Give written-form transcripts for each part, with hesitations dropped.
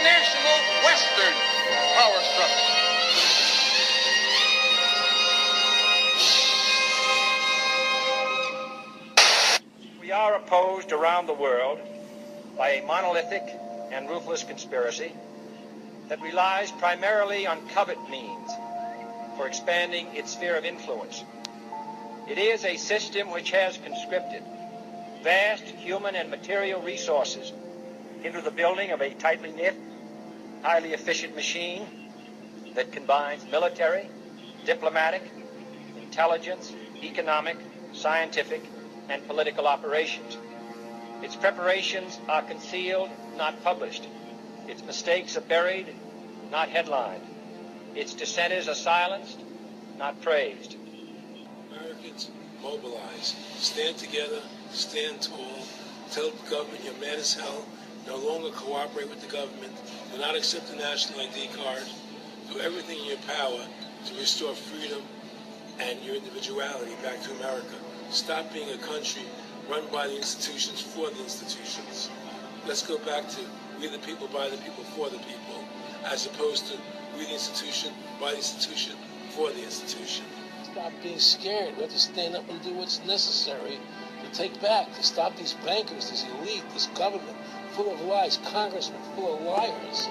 international Western power structure. We are opposed around the world by a monolithic and ruthless conspiracy that relies primarily on covert means for expanding its sphere of influence. It is a system which has conscripted vast human and material resources into the building of a tightly knit, highly efficient machine that combines military, diplomatic, intelligence, economic, scientific, and political operations. Its preparations are concealed, not published. Its mistakes are buried, not headlined. Its dissenters are silenced, not praised. Americans, mobilize. Stand together, stand tall. Tell the government you're mad as hell. No longer cooperate with the government. Do not accept the national ID card. Do everything in your power to restore freedom and your individuality back to America. Stop being a country run by the institutions for the institutions. Let's go back to we the people, by the people, for the people, as opposed to we the institution, by the institution, for the institution. Stop being scared. We have to stand up and do what's necessary to take back, to stop these bankers, this elite, this government full of lies, congressmen full of liars.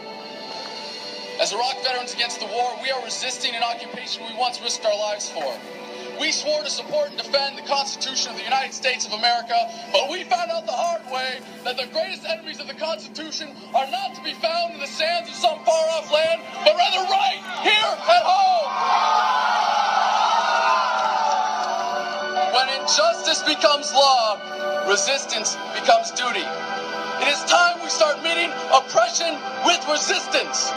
As Iraq veterans against the war, we are resisting an occupation we once risked our lives for. We swore to support and defend the Constitution of the United States of America, but we found out the hard way that the greatest enemies of the Constitution are not to be found in the sands of some far-off land, but rather right here at home. When injustice becomes law, resistance becomes duty. It is time we start meeting oppression with resistance.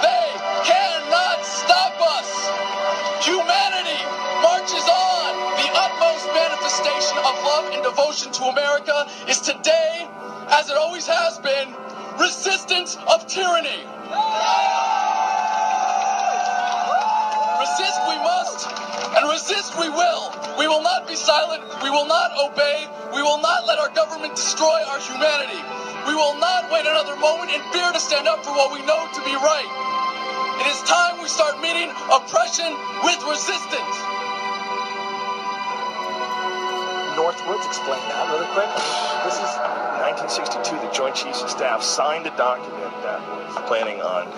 They cannot stop us. Humanity marches on. The utmost manifestation of love and devotion to America is today, as it always has been, resistance of tyranny. Resist we must, and resist we will. We will not be silent. We will not obey. We will not let our government destroy our humanity. We will not wait another moment in fear to stand up for what we know to be right. It is time we start meeting oppression with resistance. Northwoods explained that really quick. This is 1962. The Joint Chiefs of Staff signed a document that was planning on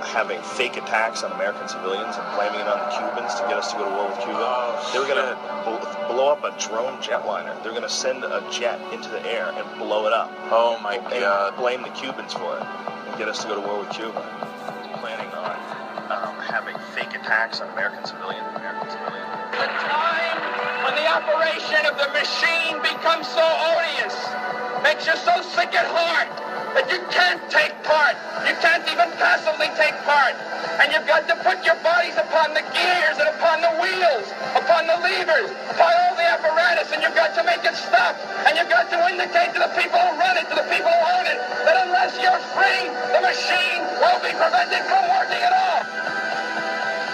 having fake attacks on American civilians and blaming it on the Cubans to get us to go to war with Cuba. They were going to blow up a drone jetliner. They were going to send a jet into the air and blow it up. Oh my God! Blame the Cubans for it and get us to go to war with Cuba. Planning on having fake attacks on American civilians. The time when the operation of the machine becomes so odious, makes you so sick at heart that you can't take part. You can't even passively take part. And you've got to put your bodies upon the gears and upon the wheels, upon the levers, upon all the apparatus, and you've got to make it stop. And you've got to indicate to the people who run it, to the people who own it, that unless you're free, the machine will be prevented from working at all.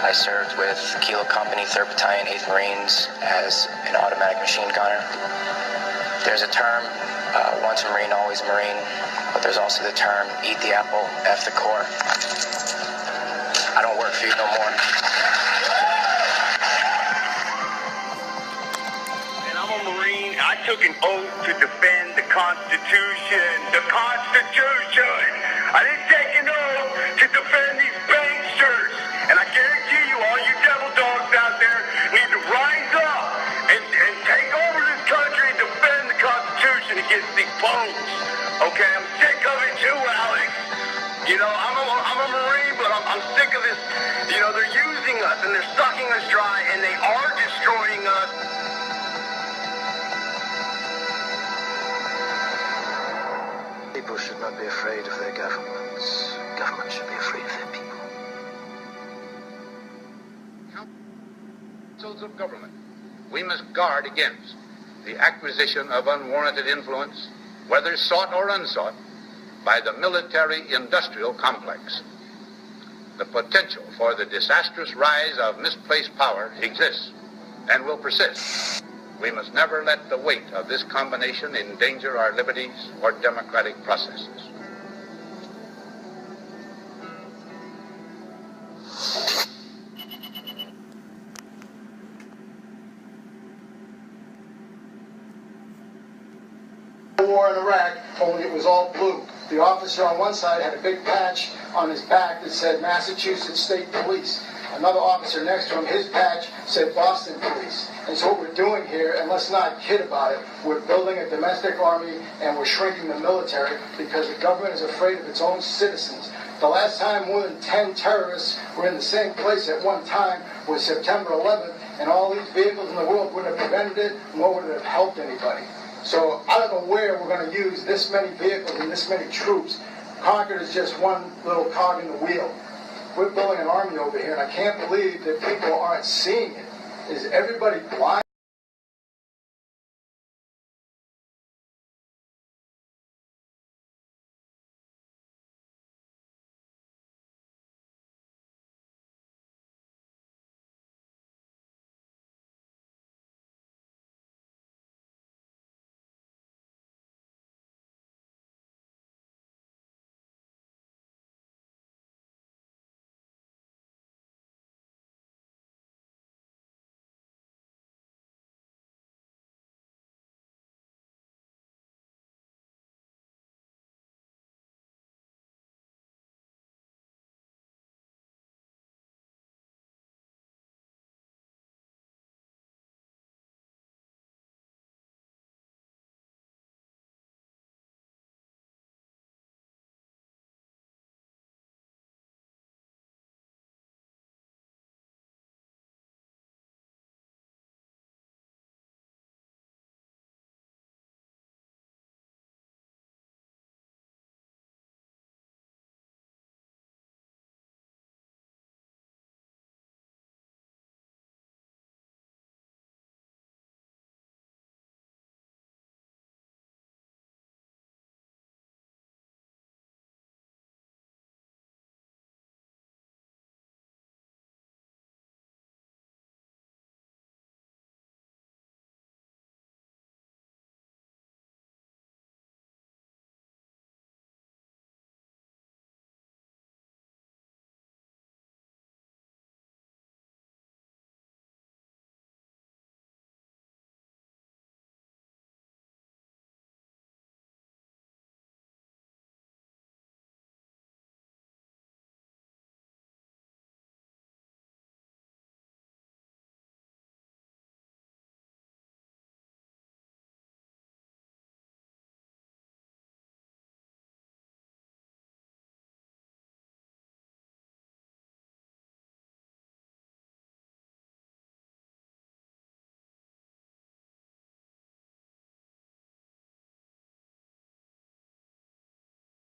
I served with Kilo Company, 3rd Battalion, 8th Marines as an automatic machine gunner. There's a term, once a Marine, always a Marine, but there's also the term, eat the apple, F the Corps. I don't work for you no more. And I'm a Marine. I took an oath to defend the Constitution. The Constitution! I didn't take an oath to defend these banksters. And I guarantee you, all you devil dogs out there need to rise up and take over this country and defend the Constitution against these punks. Okay, I'm sick of it too, Alex. You know, I'm a Marine, but I'm sick of this. You know, they're using us and they're sucking us dry and they are destroying us. People should not be afraid of their governments. Governments should be afraid of their people. Councils of government, we must guard against the acquisition of unwarranted influence, whether sought or unsought, by the military-industrial complex. The potential for the disastrous rise of misplaced power exists and will persist. We must never let the weight of this combination endanger our liberties or democratic processes. War in Iraq, only it was all blue. The officer on one side had a big patch on his back that said Massachusetts State Police. Another officer next to him, his patch said Boston Police. And so what we're doing here, and let's not kid about it, we're building a domestic army and we're shrinking the military because the government is afraid of its own citizens. The last time more than 10 terrorists were in the same place at one time was September 11th, and all these vehicles in the world wouldn't have prevented it, nor would it have helped anybody. So I don't know where we're going to use this many vehicles and this many troops. Concord is just one little cog in the wheel. We're building an army over here, and I can't believe that people aren't seeing it. Is everybody blind?